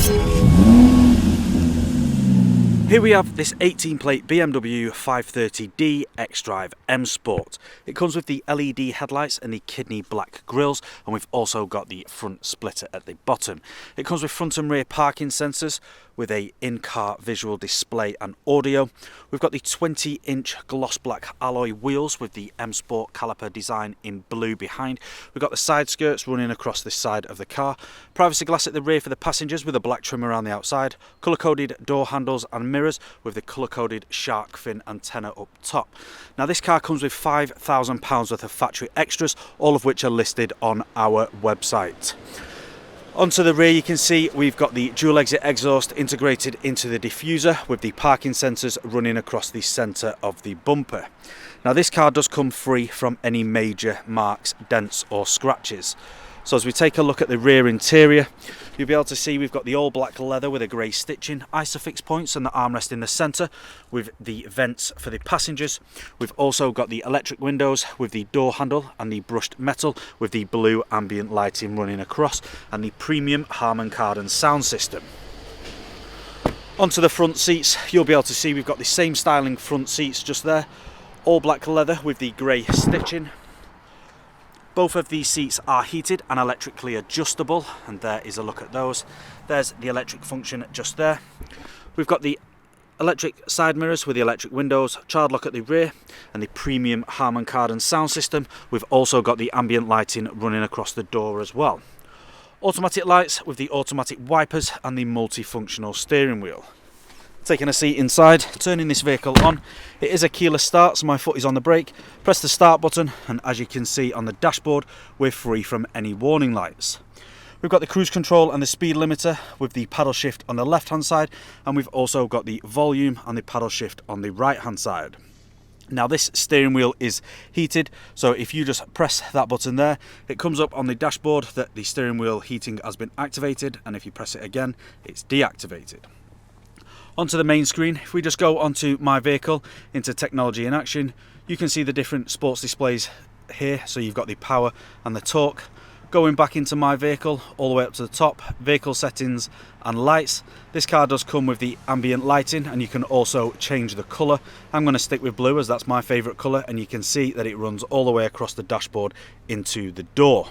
Here we have this 18-plate BMW 530D XDRIVE M Sport. It comes with the LED headlights and the kidney black grills, and we've also got the front splitter at the bottom. It comes with front and rear parking sensors with a in-car visual display and audio. We've got the 20-inch gloss black alloy wheels with the M Sport caliper design in blue behind. We've got the side skirts running across this side of the car. Privacy glass at the rear for the passengers with a black trim around the outside. Colour-coded door handles and mirrors with the colour-coded shark fin antenna up top. Now this car comes with £5,000 worth of factory extras, all of which are listed on our website. Onto the rear, you can see we've got the dual exit exhaust integrated into the diffuser with the parking sensors running across the centre of the bumper. Now this car does come free from any major marks, dents or scratches. So as we take a look at the rear interior, you'll be able to see we've got the all black leather with a grey stitching, isofix points and the armrest in the centre with the vents for the passengers. We've also got the electric windows with the door handle and the brushed metal with the blue ambient lighting running across, and the premium Harman Kardon sound system. Onto the front seats, you'll be able to see we've got the same styling front seats just there, all black leather with the grey stitching. Both of these seats are heated and electrically adjustable, and there is a look at those. There's the electric function just there. We've got the electric side mirrors with the electric windows, child lock at the rear, and the premium Harman Kardon sound system. We've also got the ambient lighting running across the door as well. Automatic lights with the automatic wipers and the multifunctional steering wheel. Taking a seat inside, turning this vehicle on. It is a keyless start, so my foot is on the brake. Press the start button, and as you can see on the dashboard, we're free from any warning lights. We've got the cruise control and the speed limiter with the paddle shift on the left hand side, and we've also got the volume and the paddle shift on the right hand side. Now this steering wheel is heated, so if you just press that button there, it comes up on the dashboard that the steering wheel heating has been activated, and if you press it again, it's deactivated. Onto the main screen, if we just go onto my vehicle, into technology in action, you can see the different sports displays here. So you've got the power and the torque. Going back into my vehicle, all the way up to the top, vehicle settings and lights. This car does come with the ambient lighting, and you can also change the colour. I'm going to stick with blue as that's my favourite colour, and you can see that it runs all the way across the dashboard into the door.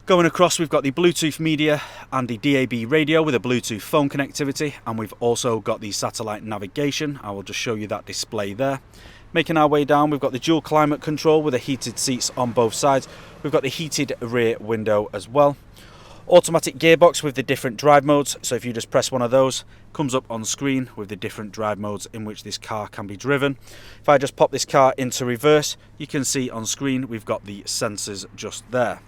Going across, we've got the Bluetooth media and the DAB radio with a Bluetooth phone connectivity, and we've also got the satellite navigation. I will just show you that display there. Making our way down, we've got the dual climate control with the heated seats on both sides. We've got the heated rear window as well. Automatic gearbox with the different drive modes, so if you just press one of those, comes up on screen with the different drive modes in which this car can be driven. If I just pop this car into reverse, you can see on screen we've got the sensors just there.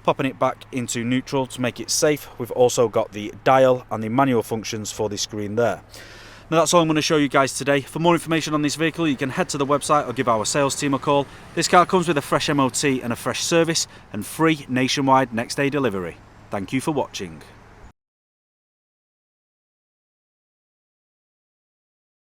Popping it back into neutral to make it safe, we've also got the dial and the manual functions for the screen there. Now that's all I'm going to show you guys today. For more information on this vehicle, you can head to the website or give our sales team a call. This car comes with a fresh MOT and a fresh service, and free nationwide next day delivery. Thank you for watching.